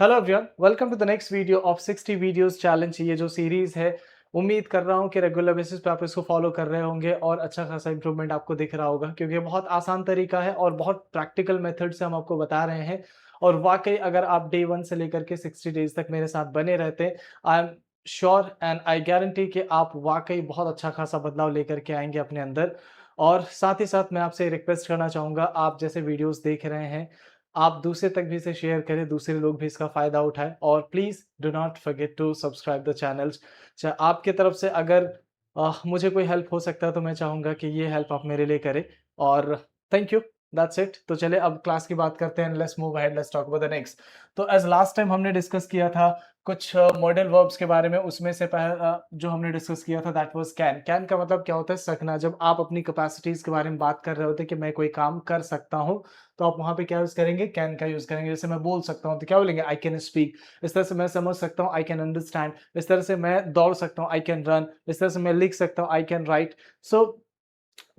Hello everyone, welcome to the next video of 60 videos challenge. ये जो series है, उम्मीद कर रहा हूँ कि रेगुलर बेसिस पे आप इसको फॉलो कर रहे होंगे और अच्छा खासा इंप्रूवमेंट आपको दिख रहा होगा, क्योंकि ये बहुत आसान तरीका है और बहुत प्रैक्टिकल मेथड से हम आपको बता रहे हैं। और वाकई अगर आप डे 1 से लेकर के 60 डेज तक मेरे साथ बने रहते, I am sure and I guarantee कि आप वाकई बहुत अच्छा खासा बदलाव लेकर के आएंगे अपने अंदर। और साथ ही साथ मैं आपसे रिक्वेस्ट करना चाहूँगा, आप जैसे वीडियोस देख रहे हैं, आप दूसरे तक भी इसे शेयर करें, दूसरे लोग भी इसका फ़ायदा उठाएँ और please do not forget to subscribe the channels. आपकी तरफ से अगर मुझे कोई हेल्प हो सकता है तो मैं चाहूँगा कि ये हेल्प आप मेरे लिए करें। और थैंक यू, दैट्स इट। तो चलिए अब क्लास की बात करते हैं। Let's move ahead, let's talk about the next. तो एज़ लास्ट टाइम हमने डिस्कस किया था कुछ मॉडल वर्ब्स के बारे में, उसमें से जो हमने डिस्कस किया था दैट वाज़ कैन। कैन का मतलब क्या होता है? सकना। जब आप अपनी कैपेसिटीज़ के बारे में बात कर रहे होते हैं कि मैं कोई काम कर सकता हूँ, तो आप वहाँ पे क्या यूज़ करेंगे? कैन का यूज़ करेंगे। जैसे मैं बोल सकता हूँ तो क्या बोलेंगे? I can speak. इस तरह से मैं समझ सकता हूँ, आई कैन अंडरस्टैंड। इस तरह से मैं दौड़ सकता हूँ, आई कैन रन। इस तरह से मैं लिख सकता हूँ, I can write. So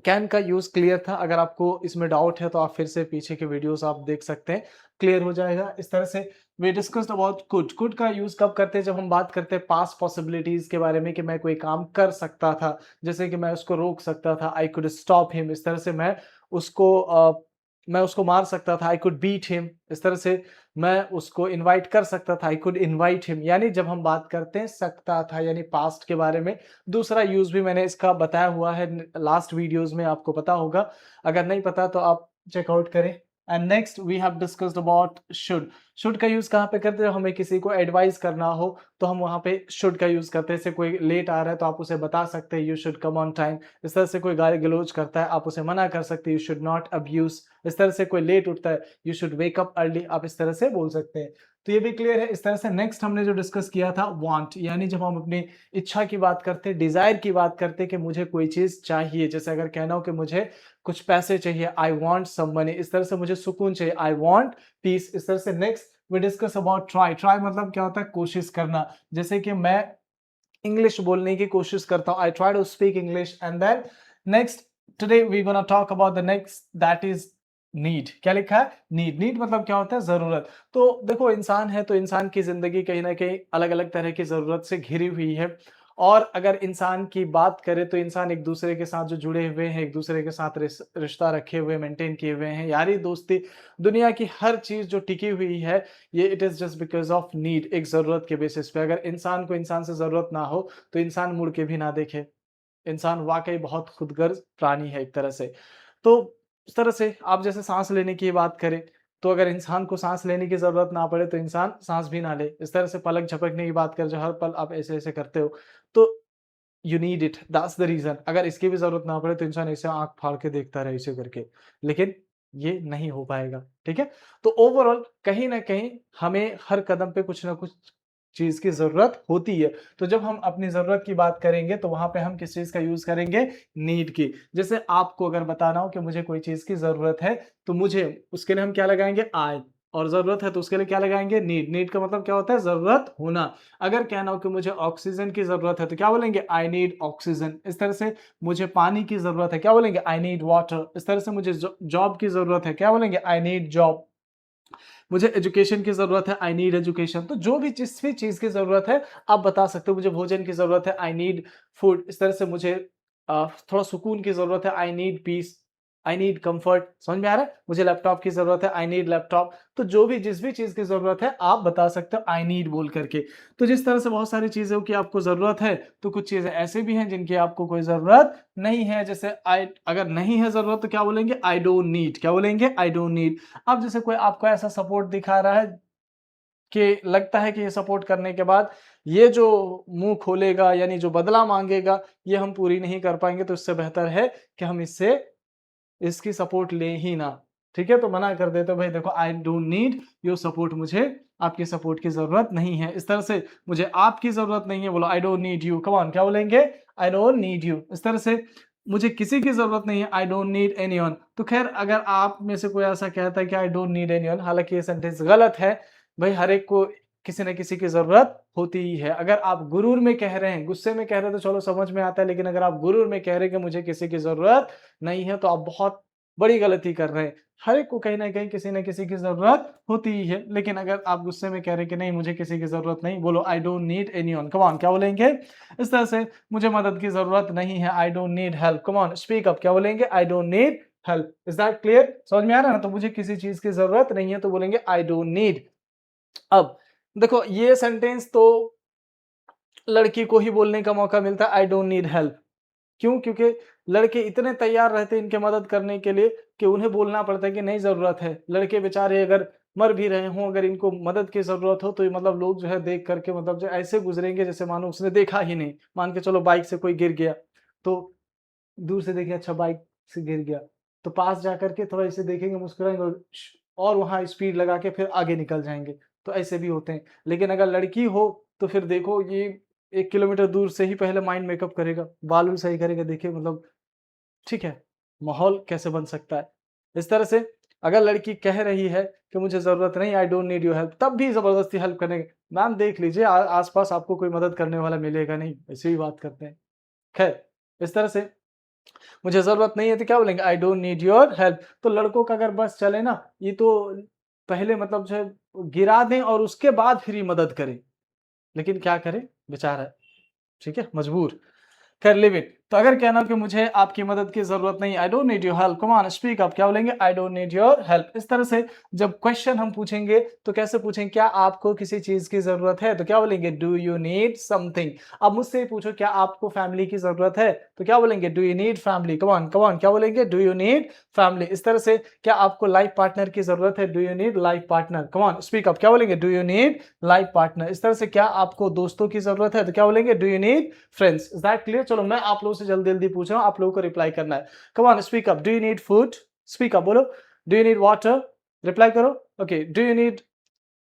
can का यूज़ क्लियर था। अगर आपको इसमें डाउट है तो आप फिर से पीछे के वीडियोस आप देख सकते हैं, क्लियर हो जाएगा। इस तरह से we discussed about could. Could का यूज़ कब करते हैं? जब हम बात करते हैं पास्ट पॉसिबिलिटीज़ के बारे में कि मैं कोई काम कर सकता था, जैसे कि मैं उसको रोक सकता था, आई कुड स्टॉप हिम। इस तरह से मैं उसको मार सकता था, आई कुड बीट हिम। इस तरह से मैं उसको इनवाइट कर सकता था, आई कुड इनवाइट हिम। यानी जब हम बात करते हैं सकता था यानी पास्ट के बारे में। दूसरा यूज़ भी मैंने इसका बताया हुआ है लास्ट वीडियोज़ में, आपको पता होगा। अगर नहीं पता तो आप चेकआउट करें। And next we have discussed about should. Should का यूज़ कहाँ पे करते हैं? जब हमें किसी को एडवाइस करना हो तो हम वहाँ पे शुड का यूज़ करते हैं। जैसे कोई लेट आ रहा है तो आप उसे बता सकते हैं, you should come on time. इस तरह से कोई गाली गलौज करता है, आप उसे मना कर सकते हैं, यू शुड नॉट अब्यूज। इस तरह से कोई लेट उठता है, you should wake up early, आप इस तरह से बोल सकते हैं। तो ये भी क्लियर है। इस तरह से नेक्स्ट हमने जो डिस्कस किया था वांट, यानी जब हम अपनी इच्छा की बात करते हैं, डिजायर की बात करते हैं कि मुझे कोई चीज चाहिए। जैसे अगर कहना हो कि मुझे कुछ पैसे चाहिए, आई वांट सम मनी। इस तरह से मुझे सुकून चाहिए, आई वांट पीस। इस तरह से next we discuss about try. Try मतलब क्या होता है? कोशिश करना। जैसे कि मैं इंग्लिश बोलने की कोशिश करता हूँ, I try to speak English. And then next today we gonna talk about the next that is need. क्या लिखा है? नीड। नीड मतलब क्या होता है? जरूरत। तो देखो, इंसान है तो इंसान की जिंदगी कहीं ना कहीं अलग अलग तरह की जरूरत से घिरी हुई है। और अगर इंसान की बात करें तो इंसान एक दूसरे के साथ जो जुड़े हुए हैं, एक दूसरे के साथ रिश्ता रखे हुए, मेंटेन किए हुए हैं, यारी दोस्ती, दुनिया की हर चीज जो टिकी हुई है, ये it is just because of need. एक जरूरत के बेसिस पे। अगर इंसान को इंसान से जरूरत ना हो तो इंसान मुड़ के भी ना देखे। इंसान वाकई बहुत खुदगर्ज प्राणी है एक तरह से। तो इस तरह से आप जैसे सांस लेने की बात करें, तो अगर इंसान को सांस लेने की जरूरत ना पड़े तो इंसान सांस भी ना ले। इस तरह से पलक झपकने की बात करें, जो हर पल आप ऐसे ऐसे करते हो, तो you need it, that's the reason. अगर इसकी भी जरूरत ना पड़े तो इंसान ऐसे आंख फाड़ के देखता रहे ऐसे करके, लेकिन ये नहीं हो पाएगा। ठीक है। तो ओवरऑल कहीं ना कहीं हमें हर कदम पे कुछ ना कुछ चीज की जरूरत होती है। तो जब हम अपनी जरूरत की बात करेंगे तो वहां पे हम किस चीज का यूज करेंगे? नीड की। जैसे आपको अगर बताना हो कि मुझे कोई चीज की जरूरत है, तो मुझे उसके लिए हम क्या लगाएंगे? आई। और जरूरत है तो उसके लिए क्या लगाएंगे? नीड। नीड का मतलब क्या होता है? जरूरत होना। अगर कहना हो कि मुझे ऑक्सीजन की ज़रूरत है, तो क्या बोलेंगे? I need oxygen. इस तरह से मुझे पानी की ज़रूरत है, क्या बोलेंगे? I need water. इस तरह से मुझे जॉब की ज़रूरत है, क्या बोलेंगे? I need job. मुझे एजुकेशन की ज़रूरत है, आई नीड एजुकेशन। तो जो भी जिस भी चीज़ की ज़रूरत है, आप बता सकते हो। मुझे भोजन की ज़रूरत है, आई नीड फूड। इस तरह से मुझे थोड़ा सुकून की ज़रूरत है, I need piece, I need comfort. समझ में आ रहा है? मुझे लैपटॉप की ज़रूरत है, आई नीड लैपटॉप। तो जो भी जिस भी चीज़ की ज़रूरत है, आप बता सकते हो आई नीड बोल करके। तो जिस तरह से बहुत सारी चीज़ों की आपको ज़रूरत है, तो कुछ चीज़ें ऐसे भी हैं जिनकी आपको कोई ज़रूरत नहीं है। जैसे आई, अगर नहीं है ज़रूरत तो क्या बोलेंगे? I don't need. क्या बोलेंगे? I don't need. अब जैसे कोई आपको ऐसा सपोर्ट दिखा रहा है कि लगता है कि ये सपोर्ट करने के बाद ये जो मुँह खोलेगा, यानी जो बदला माँगेगा, ये हम पूरी नहीं कर पाएँगे, तो इससे बेहतर है कि हम इसकी सपोर्ट लें ही ना। ठीक है? तो मना कर देते हो, भाई देखो, I don't need your support, मुझे आपकी सपोर्ट की ज़रूरत नहीं है। इस तरह से मुझे आपकी ज़रूरत नहीं है, बोलो I don't need you. Come on, क्या बोलेंगे? I don't need you. इस तरह से मुझे किसी की ज़रूरत नहीं है, आई डोंट नीड एनीवन। तो ख़ैर, अगर आप में से कोई ऐसा कहता है कि आई डोंट नीड एनीवन, हालाँकि ये सेंटेंस गलत है। भई हर एक को किसी न किसी की ज़रूरत होती ही है। अगर आप गुरूर में कह रहे हैं, गुस्से में कह रहे हैं तो चलो समझ में आता है, लेकिन अगर आप गुरूर में कह रहे हैं कि मुझे किसी की ज़रूरत नहीं है, तो आप बहुत बड़ी गलती कर रहे हैं। हर एक को कहीं न कहीं किसी न किसी की ज़रूरत होती ही है, लेकिन अगर आप गुस्से में कह रहे हैं कि नहीं मुझे किसी की ज़रूरत नहीं, बोलो I don't need anyone, come on क्या बोलेंगे? इस तरह से मुझे मदद की ज़रूरत नहीं है, I don't need help, come on speak up क्या बोलेंगे? I don't need help. Is that clear? समझ में आ रहा है ना? तो मुझे किसी चीज़ की ज़रूरत नहीं है तो बोलेंगे आई डोंट नीड। अब देखो ये सेंटेंस तो लड़की को ही बोलने का मौका मिलता है आई डोंट नीड हेल्प। क्यों? क्योंकि लड़के इतने तैयार रहते हैं इनके मदद करने के लिए कि उन्हें बोलना पड़ता है कि नहीं ज़रूरत है। लड़के बेचारे अगर मर भी रहे हों, अगर इनको मदद की ज़रूरत हो तो ये मतलब लोग जो है देख कर के मतलब जो ऐसे गुज़रेंगे जैसे मानो उसने देखा ही नहीं। मान के चलो बाइक से कोई गिर गया, तो दूर से देखें अच्छा बाइक से गिर गया, तो पास जाकर के थोड़ा इसे देखेंगे, मुस्कुराएँगे और वहाँ स्पीड लगा के फिर आगे निकल जाएँगे। तो ऐसे भी होते हैं। लेकिन अगर लड़की हो तो फिर देखो ये 1 किलोमीटर दूर से ही पहले माइंड मेकअप करेगा, बाल-वूल सही करेगा, देखिए मतलब ठीक है, माहौल कैसे बन सकता है। इस तरह से अगर लड़की कह रही है कि मुझे ज़रूरत नहीं, I don't need your help, तब भी ज़बरदस्ती हेल्प करने मैम देख लीजिए आस-पास आपको कोई मदद करने वाला मिलेगा नहीं, ऐसे ही बात करते हैं। खैर, इस तरह से मुझे ज़रूरत नहीं है तो क्या बोलेंगे? I don't need your help. तो लड़कों का अगर बस चले ना, ये तो पहले मतलब जो है गिरा दें और उसके बाद फिर ये मदद करें। लेकिन क्या करें? बेचारा, ठीक है, मजबूर। खैर लिव इट। तो अगर कहना हो कि मुझे आपकी मदद की ज़रूरत नहीं, I don't need your help, come on speak up, क्या बोलेंगे? I don't need your help. इस तरह से जब क्वेश्चन हम पूछेंगे तो कैसे पूछेंगे? क्या आपको किसी चीज़ की ज़रूरत है? तो क्या बोलेंगे? Do you need something? अब मुझसे ही पूछो क्या आपको फैमिली की ज़रूरत है? तो क्या बोलेंगे? Do you need family? Come on क्या बोलेंगे? Do you need family? इस तरह से क्या आपको लाइफ पार्टनर की ज़रूरत है? Do you need life partner? Come on speak up, क्या बोलेंगे? Do you need life partner? इस तरह से क्या आपको दोस्तों की ज़रूरत है? तो क्या बोलेंगे? Do you need friends? Is that clear? चलो मैं आप लोगों से जल्दी-जल्दी पूछ रहा हूँ, आप लोगों को रिप्लाई करना है। Come on speak up, do you need food? Speak up बोलो। Do you need water? Reply करो। Okay, do you need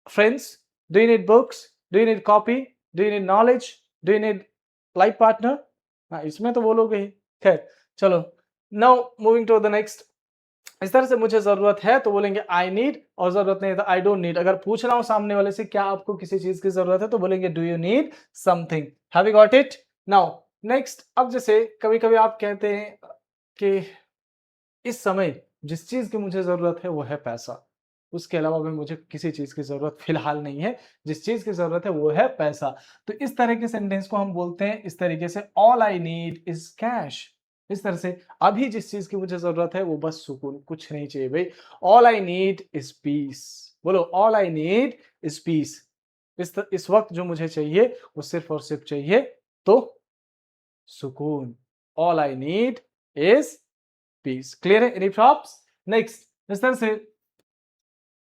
friends? Do you need books? Do you need copy? Do you need knowledge? Do you need life partner? हाँ, इसमें तो बोलोगे ही। खैर, चलो now moving to the next. इस तरह से मुझे ज़रूरत है तो बोलेंगे आई नीड और ज़रूरत नहीं है तो आई डोंट नीड। अगर पूछ रहा हूँ सामने वाले से क्या आपको किसी चीज़ की ज़रूरत है तो बोलेंगे do you need something. Have you got it? Now next, अब जैसे कभी-कभी आप कहते हैं कि इस समय जिस चीज़ की मुझे ज़रूरत है वो है पैसा। उसके अलावा भी मुझे किसी चीज़ की ज़रूरत फ़िलहाल नहीं है। जिस चीज़ की ज़रूरत है वो है पैसा। तो इस तरह के सेंटेंस को हम बोलते हैं इस तरीके से all I need is cash. इस तरह से अभी जिस चीज़ की मुझे ज़रूरत है वो बस सुकून, कुछ नहीं चाहिए भई। All I need is peace. बोलो all I need is peace. इस वक़्त जो मुझे चाहिए वो सिर्फ़ और सिर्फ़ चाहिए तो सुकून। All I need is peace. Clear है? Any probs? नेक्स्ट, इस तरह से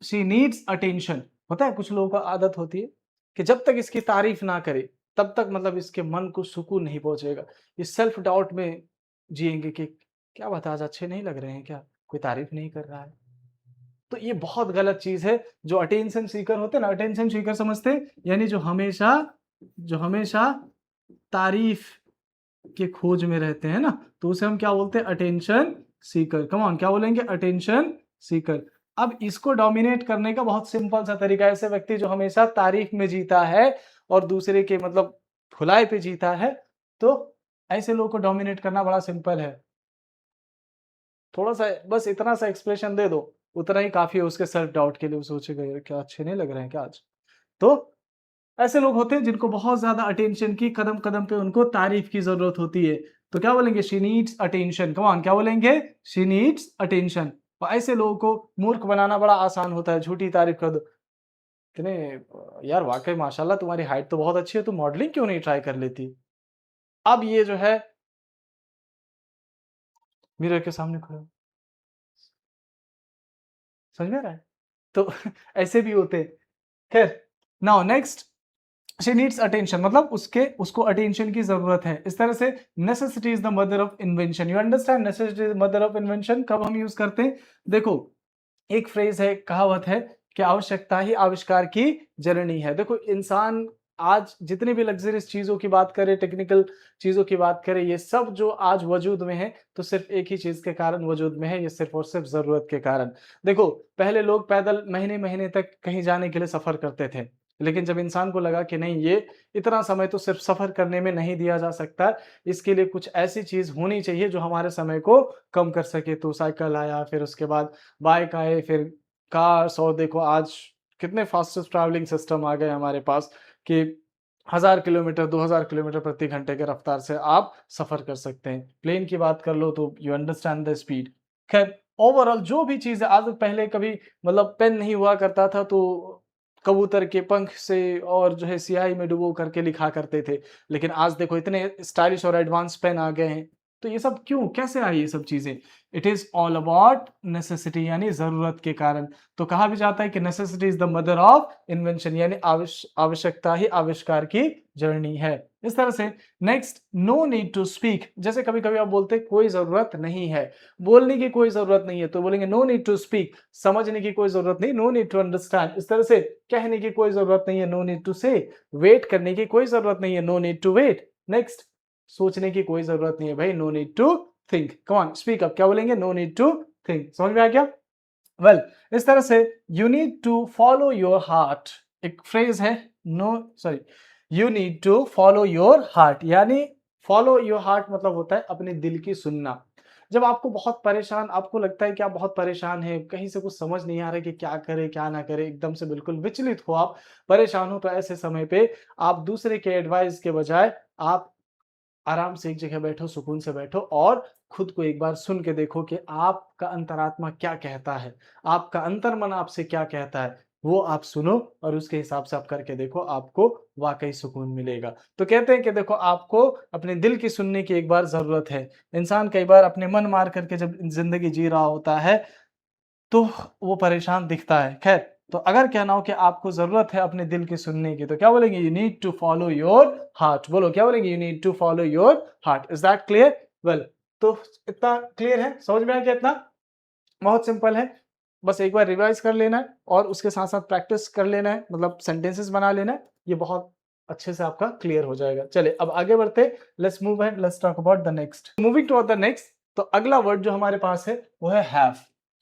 शी नीड्स अटेंशन। पता है कुछ लोगों को आदत होती है कि जब तक इसकी तारीफ ना करे तब तक मतलब इसके मन को सुकून नहीं पहुंचेगा। ये सेल्फ डाउट में जिएंगे कि क्या बात है आज अच्छे नहीं लग रहे हैं क्या, कोई तारीफ नहीं कर रहा है। तो ये बहुत गलत चीज है। जो अटेंशन सीकर होते हैं ना, अटेंशन सीकर समझते हैं यानी जो हमेशा तारीफ के खोज में रहते हैं ना, तो उसे हम क्या बोलते हैं? Attention seeker. कम ऑन क्या बोलेंगे? Attention seeker. अब इसको डोमिनेट करने का बहुत सिंपल सा तरीका है। ऐसे व्यक्ति जो हमेशा तारीफ में जीता है और दूसरे के मतलब भुलाए पे जीता है, तो ऐसे लोगों को डोमिनेट करना बड़ा सिंपल है। थोड़ा सा बस इतना सा एक्सप्रेशन दे दो, उतना ही काफी है उसके सेल्फ डाउट के लिए। वो सोचेगा यार क्या अच्छे नहीं लग रहे हैं क्या आज। तो ऐसे लोग होते हैं जिनको बहुत ज़्यादा अटेंशन की, कदम-कदम पे उनको तारीफ की ज़रूरत होती है। तो क्या बोलेंगे? She needs attention. Come on क्या बोलेंगे? She needs attention. और ऐसे लोगों को मूर्ख बनाना बड़ा आसान होता है, झूठी तारीफ कर दो। इतने यार वाक़ई माशाल्लाह तुम्हारी हाइट तो बहुत अच्छी है, तुम मॉडलिंग क्यों नहीं ट्राई कर लेती? अब ये जो है मिरर के सामने खड़े हो, समझ में आ रहा है? तो ऐसे भी होते हैं। खैर, now next, she needs attention मतलब उसको अटेंशन की जरूरत है। इस तरह से necessity is the mother of invention. You understand? Necessity is mother of invention कब हम यूज करते हैं? देखो, एक फ्रेज है, कहावत है कि आवश्यकता ही आविष्कार की जननी है। देखो इंसान आज जितनी भी लग्जरियस चीजों की बात करे, टेक्निकल चीजों की बात करे, ये सब जो आज वजूद में है तो सिर्फ एक ही चीज के कारण वजूद में है, ये सिर्फ और सिर्फ जरूरत के कारण। देखो पहले लोग पैदल महीने महीने तक कहीं जाने के लिए सफर करते थे, लेकिन जब इंसान को लगा कि नहीं, ये इतना समय तो सिर्फ सफ़र करने में नहीं दिया जा सकता, इसके लिए कुछ ऐसी चीज़ होनी चाहिए जो हमारे समय को कम कर सके। तो साइकिल आया, फिर उसके बाद बाइक आए, फिर कार्स, और देखो आज कितने फास्टेस्ट ट्रैवलिंग सिस्टम आ गए हमारे पास कि 1000 किलोमीटर, 2000 किलोमीटर प्रति घंटे की रफ्तार से आप सफ़र कर सकते हैं। प्लेन की बात कर लो तो यू अंडरस्टैंड द स्पीड। खैर, ओवरऑल जो भी चीज़ है, आज पहले कभी मतलब पेन नहीं हुआ करता था तो कबूतर के पंख से और जो है स्याही में डुबो करके लिखा करते थे। लेकिन आज देखो इतने स्टाइलिश और एडवांस पेन आ गए हैं। तो ये सब क्यों? कैसे आई ये सब चीज़ें? It is all about necessity, यानी ज़रूरत के कारण। तो कहा भी जाता है कि necessity is the mother of invention, यानी आवश्यकता ही आविष्कार की जननी है। इस तरह से next, no need to speak. जैसे कभी-कभी आप बोलते हैं कोई ज़रूरत नहीं है, बोलने की कोई ज़रूरत नहीं है, तो बोलेंगे नो नीड टू स्पीक, समझने की कोई ज़रूरत नहीं, नो नीड टू अंडरस्टैंड। इस तरह से कहने की कोई ज़रूरत नहीं है, no need to say. Wait करने की कोई ज़रूरत नहीं है, no need to wait. Next, सोचने की कोई ज़रूरत नहीं है भाई, no need to think. Come on speak up, क्या बोलेंगे? No need to think. समझ में आ गया? वेल इस तरह से you need to follow your heart, एक फ्रेज है, no sorry, you need to follow your heart, यानी फॉलो योर हार्ट मतलब होता है अपने दिल की सुनना। जब आपको बहुत परेशान, आपको लगता है कि आप बहुत परेशान हैं, कहीं से कुछ समझ नहीं आ रहा है कि क्या करें क्या ना करें, एकदम से बिल्कुल विचलित हो आप, परेशान हो, तो ऐसे समय पे आप दूसरे के एडवाइस के बजाय आप आराम से एक जगह बैठो, सुकून से बैठो और खुद को एक बार सुन के देखो कि आपका अंतरात्मा क्या कहता है, आपका अंतर्मन आपसे क्या कहता है, वो आप सुनो और उसके हिसाब से आप करके देखो, आपको वाक़ई सुकून मिलेगा। तो कहते हैं कि देखो, आपको अपने दिल की सुनने की एक बार ज़रूरत है। इंसान कई बार अपने मन मार करके जब ज़िंदगी जी रहा होता है, तो वो परेशान दिखता है। ख़ैर, तो अगर कहना हो कि आपको ज़रूरत है अपने दिल की सुनने की, तो क्या बोलेंगे? You need to follow your heart. बोलो, क्या बोलेंगे? You need to follow your heart. Is that clear? Well, तो इतना क्लियर है? समझ में आ गया इतना? बहुत सिंपल है। बस एक बार रिवाइज़ कर लेना है और उसके साथ-साथ प्रैक्टिस कर लेना है, मतलब सेंटेंसेस बना लेना है। ये बहुत अच्छे से आपका क्लियर हो जाएगा। चलिए अब आगे बढ़ते हैं। Let's move ahead, let's talk about the next. Moving toward the next, तो अगला वर्ड जो हमारे पास है वो है हैव।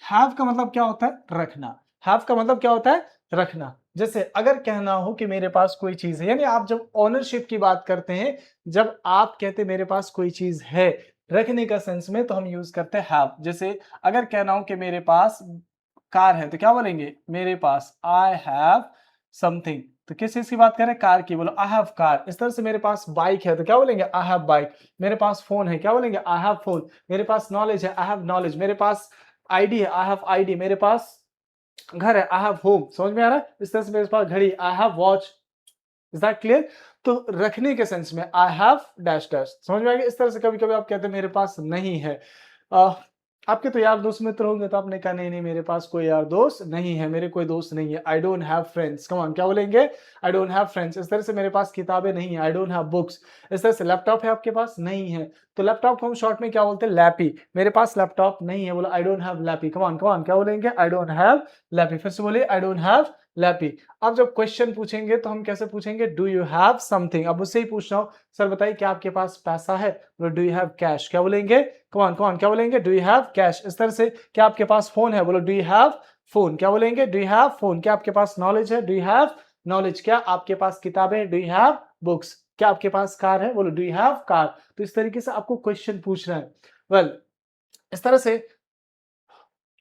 हैव का मतलब क्या होता है? रखना। हैव का मतलब क्या होता है? रखना। जैसे अगर कहना हो कि मेरे पास कोई चीज़ है, यानी आप जब ओनरशिप की बात करते हैं, जब आप कहते हैं मेरे पास कोई चीज़ है, रखने का सेंस में, तो हम यूज़ करते हैं हैव। जैसे अगर कहना हो कि मेरे पास कार है, तो क्या बोलेंगे? मेरे पास आई हैव समथिंग। तो किस चीज़ की बात कर रहे हैं? कार की। बोलो आई हैव कार। इस तरह से मेरे पास बाइक है, तो क्या बोलेंगे? I have bike. मेरे पास फ़ोन है, क्या बोलेंगे? I have phone. मेरे पास नॉलेज है, आई हैव नॉलेज। मेरे पास आईडी है, आई हैव आईडी। मेरे पास घर है, आई हैव होम। समझ में आ रहा है? इस तरह से मेरे पास घड़ी, I have watch. Is that clear? तो रखने के सेंस में आई हैव डैश डैश। समझ में आ गया? इस तरह से कभी-कभी आप कहते हैं मेरे पास नहीं है। अ, आपके तो यार दोस्त मित्र होंगे, तो आपने कहा नहीं, नहीं मेरे पास कोई यार दोस्त नहीं है, मेरे कोई दोस्त नहीं है। आई don't have friends. Come on, क्या बोलेंगे? आई डोंट हैव फ्रेंड्स। इस तरह से मेरे पास किताबें नहीं है, आई डोंट हैव बुक्स। इस तरह से लैपटॉप है आपके पास? नहीं है। तो लैपटॉप को हम शॉर्ट में क्या बोलते हैं? लैपी। मेरे पास लैपटॉप नहीं है, बोला आई don't have lappy. Come on क्या बोलेंगे? आई डोंट हैव लैपी। फिर से बोलिए, आई डोंट हैव लैपी। अब जब क्वेश्चन पूछेंगे तो हम कैसे पूछेंगे? Do you have something. अब उससे ही पूछ रहा हूँ, सर बताइए क्या आपके पास पैसा है? बोलो डू यू हैव कैश। क्या बोलेंगे? कम ऑन क्या बोलेंगे? Do you have cash. इस तरह से क्या आपके पास फोन है? बोलो डू यू हैव फोन। क्या बोलेंगे? Do you have phone. क्या आपके पास नॉलेज है? Do you have knowledge. क्या आपके पास किताबें हैं? Do you have books. क्या आपके पास कार है? बोलो डू यू हैव कार। तो इस तरीके से आपको क्वेश्चन पूछना है। वेल, इस तरह से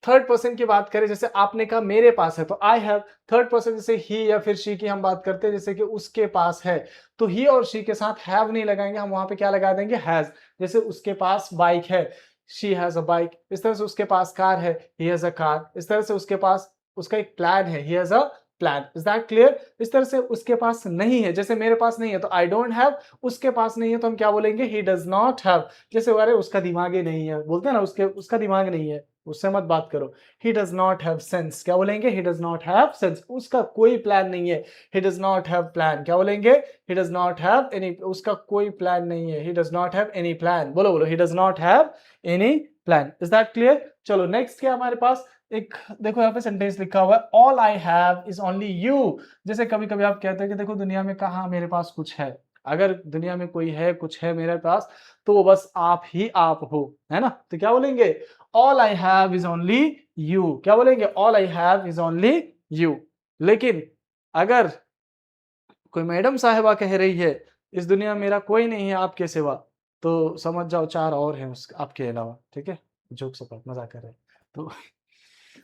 थर्ड पर्सन की बात करें, जैसे आपने कहा मेरे पास है, तो आई हैव। थर्ड पर्सन जैसे ही या फिर शी की हम बात करते हैं, जैसे कि उसके पास है, तो ही और शी के साथ हैव नहीं लगाएंगे, हम वहां पे क्या लगा देंगे? हैज। जैसे उसके पास बाइक है, शी हैज अ बाइक। इस तरह से उसके पास कार है, ही हैज अ कार। इस तरह से उसके पास उसका एक प्लान है, he has a plan. Is that clear? इस तरह से उसके पास नहीं है, जैसे मेरे पास नहीं है तो आई डोंट हैव। उसके पास नहीं है तो हम क्या बोलेंगे? He does not have. जैसे अरे उसका दिमाग ही नहीं है, बोलते हैं ना, उसका दिमाग नहीं है, उससे मत बात करो। He does not have sense. क्या बोलेंगे? He does not have sense. उसका कोई प्लान नहीं है, he does not have plan. क्या बोलेंगे? He does not have any. उसका कोई प्लान नहीं है, he does not have any plan. बोलो बोलो, he does not have any plan. Is that clear? चलो नेक्स्ट क्या हमारे पास? एक देखो यहाँ पे सेंटेंस लिखा हुआ है, all I have is only you. जैसे कभी कभी आप कहते हैं कि देखो दुनिया में कहाँ मेरे पास कुछ है, अगर दुनिया में कोई है, कुछ है मेरे पास, तो वो बस आप ही आप हो, है ना? तो क्या बोलेंगे? All I have is only you. क्या बोलेंगे? All I have is only you. लेकिन अगर कोई मैडम साहिबा कह रही है, इस दुनिया में मेरा कोई नहीं है आपके सिवा, तो समझ जाओ 4 और हैं उस आपके अलावा, ठीक है? जोक्स अपार्ट, मज़ाक कर रहे हैं। तो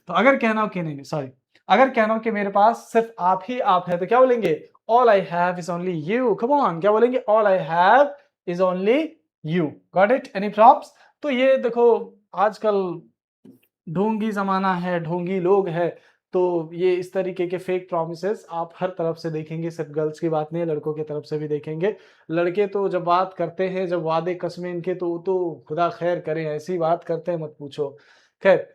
तो अगर कहना हो कि नहीं सॉरी, अगर कहना हो कि मेरे पास सिर्फ़ आप ही आप हैं, तो क्या बोलेंगे? All I have is only you, come on क्या बोलेंगे? All I have is only you, got it? Any props? तो ये देखो आजकल ढोंगी ज़माना है, ढोंगी लोग हैं, तो ये इस तरीके के फेक प्रॉमिसेस आप हर तरफ से देखेंगे, सिर्फ़ गर्ल्स की बात नहीं है, लड़कों की तरफ से भी देखेंगे। लड़के तो जब बात करते हैं, जब वादे कसमें इनके तो वो तो खुदा खैर करे, ऐसी बात करते हैं मत पूछो। खैर,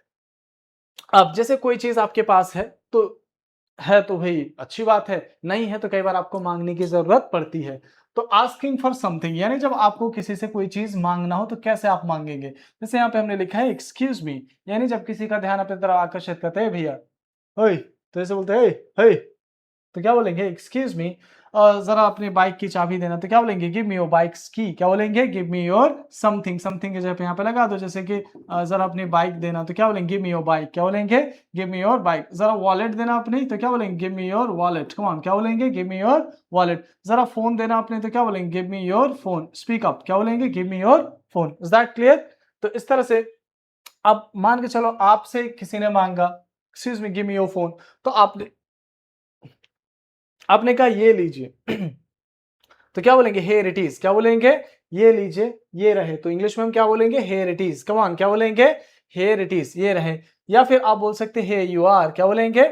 अब जैसे कोई चीज़ आपके पास है तो भई अच्छी बात है, नहीं है तो कई बार आपको माँगने की ज़रूरत पड़ती है। तो आस्किंग फॉर समथिंग यानी जब आपको किसी से कोई चीज़ माँगना हो तो कैसे आप माँगेंगे? जैसे यहाँ पे हमने लिखा है एक्सक्यूज़ मी यानी जब किसी का ध्यान अपनी तरफ आकर्षित करते हैं, "ए भैया, ओए!" तो ऐसे बोलते हैं, "ए, हे!" तो क्या बोलेंगे? एक्सक्यूज़ मी ज़रा अपनी बाइक की चाबी देना, तो क्या बोलेंगे? गिव मी योर बाइक्स की, क्या बोलेंगे? Give me your something, something की जगह पे यहाँ पे लगा दो जैसे कि ज़रा अपनी बाइक देना, तो क्या बोलेंगे? गिव मी योर बाइक, क्या बोलेंगे? Give me your bike. ज़रा वॉलेट देना अपनी, तो क्या बोलेंगे? Give me your wallet, come on क्या बोलेंगे? Give me your wallet. ज़रा फ़ोन देना अपने, तो क्या बोलेंगे? Give me your phone, speak up, क्या बोलेंगे? Give me your phone. Is that clear? तो इस तरह से अब मान के चलो आपसे किसी ने माँगा, excuse me give me your phone, तो आपने कहा ये लीजिए तो क्या बोलेंगे? हियर इट इज़ क्या बोलेंगे? ये लीजिए, ये रहे। तो इंग्लिश में हम क्या बोलेंगे? Here it is. Come on क्या बोलेंगे? हियर इट इज़, ये रहे। या फिर आप बोल सकते हैं हियर यू आर क्या बोलेंगे?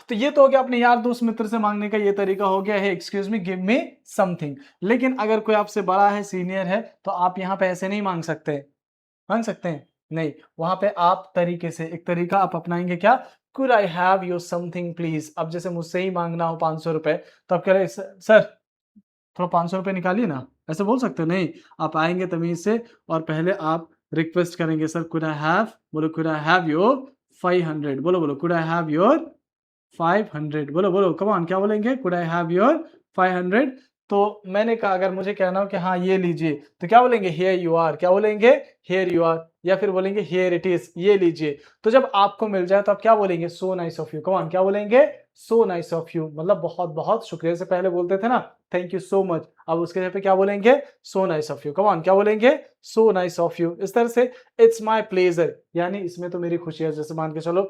तो ये तो हो गया अपने यार दोस्त मित्र से माँगने का ये तरीका हो गया है excuse me give me something. लेकिन अगर कोई आपसे बड़ा है, सीनियर है, तो आप यहाँ पे ऐसे नहीं माँग सकते। माँग सकते हैं? नहीं, वहाँ पे आप तरीके से एक तरीका आप अपनाएँगे क्या? Could I have your something please? अब जैसे मुझसे ही माँगना हो ₹500 तो आप कह रहे हैं सर थोड़ा ₹500 निकालिए ना, ऐसे बोल सकते हो? नहीं, आप आएँगे तमीज़ से और पहले आप रिक्वेस्ट करेंगे सर कुड आई हैव बोलो कुड आई हैव योर 500 बोलो कुड आई हैव योर 500 बोलो कम ऑन क्या बोलेंगे? कुड आई हैव योर 500 तो मैंने कहा अगर मुझे कहना हो कि हाँ, ये लीजिए, तो क्या बोलेंगे? हियर यू आर क्या बोलेंगे? हियर यू आर या फिर बोलेंगे हियर इट इज़ ये लीजिए। तो जब आपको मिल जाए तो आप क्या बोलेंगे? So nice of you come on क्या बोलेंगे? सो नाइस ऑफ यू मतलब बहुत-बहुत शुक्रिया से पहले बोलते थे ना थैंक यू सो मच अब उसके जगह पे क्या बोलेंगे? So nice of you come on क्या बोलेंगे? सो नाइस ऑफ यू इस तरह से इट्स माय प्लेज़र यानी इसमें तो मेरी खुशी है जैसे मान के चलो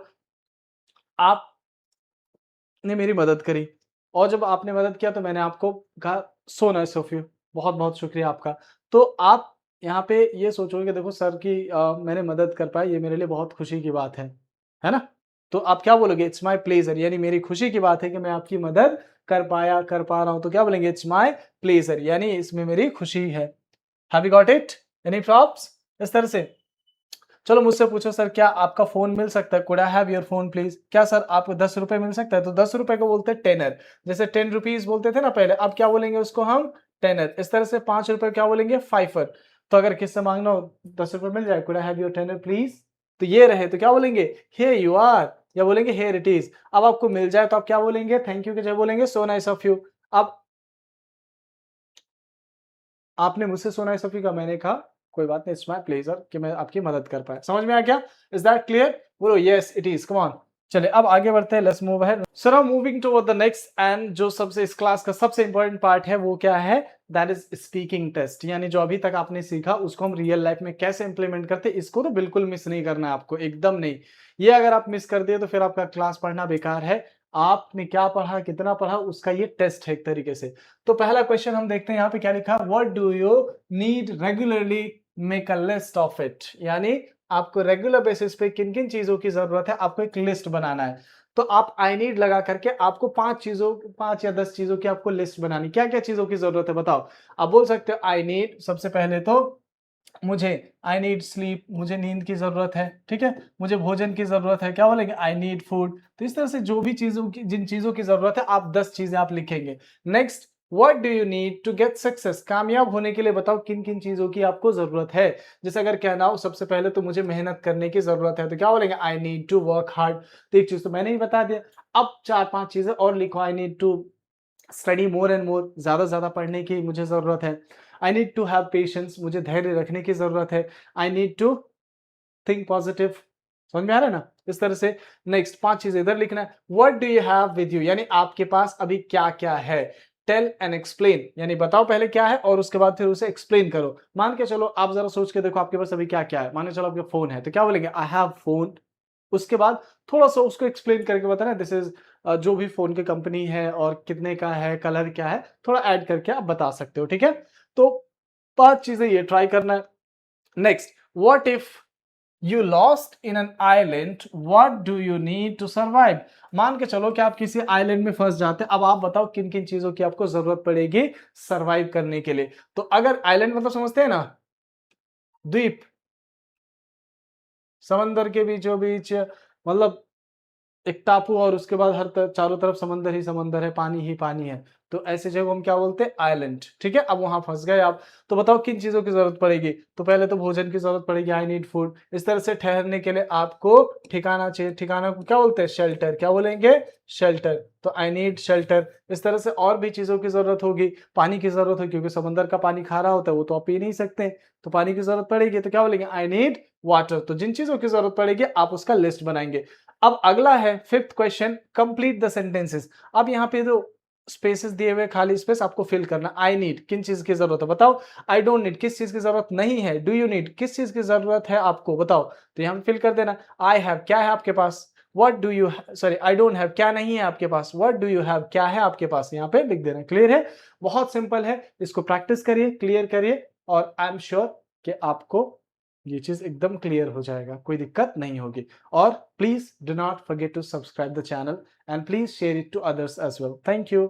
आप ने मेरी मदद करी और जब आपने मदद किया तो मैंने आपको कहा सो नाइस ऑफ यू बहुत-बहुत शुक्रिया आपका। तो आप यहाँ पे ये सोचोगे कि देखो सर की मैंने मदद कर पाया ये मेरे लिए बहुत खुशी की बात है ना? तो आप क्या बोलोगे इट्स माय प्लेज़र यानी मेरी खुशी की बात है कि मैं आपकी मदद कर पा रहा हूँ तो क्या बोलेंगे इट्स माय प्लेज़र यानी इसमें मेरी खुशी है। Have you got it? Any props? इस तरह से चलो मुझसे पूछो सर क्या आपका फ़ोन मिल सकता है? Could I have your phone please? क्या सर आपको ₹10 मिल सकता है? तो ₹10 को बोलते हैं टेनर। जैसे 10 रुपीज़ बोलते थे ना पहले, अब क्या बोलेंगे उसको हम? टेनर। इस तरह से ₹5 क्या बोलेंगे? फाइफर। तो अगर किससे माँगना हो ₹10 मिल जाए, could I have your tenner please? तो ये रहे, तो क्या बोलेंगे? हियर यू आर या बोलेंगे हियर इट इज़। अब आपको मिल जाए तो आप क्या बोलेंगे? थैंक यू की जगह बोलेंगे सो नाइस ऑफ यू। अब आपने मुझसे सुना है सफ़ी का, मैंने कहा कोई बात नहीं इट्स माय प्लेज़र कि मैं आपकी मदद कर पाया। समझ में आया क्या? Is that clear? बोलो yes it is come on. चलिए अब आगे बढ़ते हैं let's move ahead. So now moving toward the next and जो सबसे इस क्लास का सबसे इंपॉर्टेंट पार्ट है वो क्या है? दैट इज़ स्पीकिंग टेस्ट यानी जो अभी तक आपने सीखा उसको हम रियल लाइफ में कैसे इंप्लीमेंट करते हैं इसको तो बिल्कुल मिस नहीं करना है आपको, एकदम नहीं। ये अगर आप मिस कर दिए तो फिर आपका क्लास पढ़ना बेकार है। आपने क्या पढ़ा, कितना पढ़ा उसका ये टेस्ट है एक तरीके से। तो पहला क्वेश्चन हम देखते हैं यहाँ पे क्या लिखा है what do you need regularly make a list of it यानी आपको रेगुलर बेसिस पे किन किन चीजों की जरूरत है आपको एक लिस्ट बनाना है तो आप आई नीड लगा करके आपको 5 या 10 चीजों की आपको लिस्ट बनानी क्या क्या चीजों की जरूरत है बताओ आप बोल सकते हो आई नीड सबसे पहले तो मुझे आई नीड स्लीप मुझे नींद की ज़रूरत है, ठीक है? मुझे भोजन की ज़रूरत है, क्या बोलेंगे? I need food. तो इस तरह से जो भी चीज़ों की जिन चीज़ों की ज़रूरत है, आप 10 चीज़ें आप लिखेंगे। Next, what do you need to get success? कामयाब होने के लिए बताओ किन-किन चीज़ों की आपको ज़रूरत है? जैसे अगर कहना हो सबसे पहले तो मुझे मेहनत करने की ज़रूरत है, तो क्या बोलेंगे? I need to work hard. तो एक चीज़ तो मैंने ही बता दिया। अब 4-5 चीज़ें और लिखो I need to study more and more ज़्यादा से ज़्यादा पढ़ने की मुझे ज़रूरत है। I need to have patience मुझे धैर्य रखने की ज़रूरत है। I need to think positive समझ में आ रहा है ना? इस तरह से नेक्स्ट 5 चीजें इधर लिखना है। What do you have with you, यानी आपके पास अभी क्या-क्या है। टेल एंड एक्सप्लेन, यानी बताओ पहले क्या है और उसके बाद फिर उसे एक्सप्लेन करो। मान के चलो आप जरा सोच के देखो आपके पास अभी क्या-क्या है। मान के चलो आपके फोन है, तो क्या बोलेंगे? I have phone. उसके बाद थोड़ा-सा उसको एक्सप्लेन करके बताना दिस इज़ जो भी फ़ोन की कंपनी है और कितने का है, कलर क्या है, थोड़ा ऐड करके आप बता सकते हो, ठीक है? तो 5 चीज़ें ये ट्राई करना है। Next, what if you lost in an island, what do you need to survive? मान के चलो कि आप किसी आइलैंड में फँस जाते हैं, अब आप बताओ किन-किन चीज़ों की आपको ज़रूरत पड़ेगी सर्वाइव करने के लिए। तो अगर आइलैंड मतलब समझते हैं ना? द्वीप, समंदर के बीचों-बीच मतलब एक टापू और उसके बाद हर चारों तरफ समंदर ही समंदर है, पानी ही पानी है। तो ऐसी जगह को हम क्या बोलते हैं? आइलैंड, ठीक है? अब वहाँ फँस गए आप, तो बताओ किन चीज़ों की ज़रूरत पड़ेगी? तो पहले तो भोजन की ज़रूरत पड़ेगी, आई नीड फूड। इस तरह से ठहरने के लिए आपको ठिकाना चाहिए, ठिकाना को क्या बोलते हैं? शेल्टर, क्या बोलेंगे? शेल्टर, तो आई नीड शेल्टर। इस तरह से और भी चीज़ों की ज़रूरत होगी, पानी की ज़रूरत होगी क्योंकि समंदर का पानी खारा होता है, वो तो आप पी नहीं सकते, तो पानी की ज़रूरत पड़ेगी, तो क्या बोलेंगे? I need water. तो जिन चीज़ों की ज़रूरत पड़ेगी आप उसका लिस्ट बनाएँगे। अब अगला है fifth question, complete the sentences. अब यहाँ पे जो स्पेसेस दिए हुए खाली स्पेस आपको फिल करना। आई नीड किन चीज की जरूरत है बताओ। आई डोंट नीड किस चीज की जरूरत नहीं है। डू यू नीड किस चीज की जरूरत है आपको बताओ, तो यहाँ फिल कर देना। आई हैव क्या है आपके पास। What do you sorry I don't have क्या नहीं है आपके पास। व्हाट डू यू हैव क्या है आपके पास, यहाँ पे लिख देना। क्लियर है, बहुत सिंपल है, इसको प्रैक्टिस करिए, क्लियर करिए और आई एम श्योर कि आपको ये चीज एकदम क्लियर हो जाएगा, कोई दिक्कत नहीं होगी। और please do not forget to subscribe the channel and please share it to others as well. Thank you.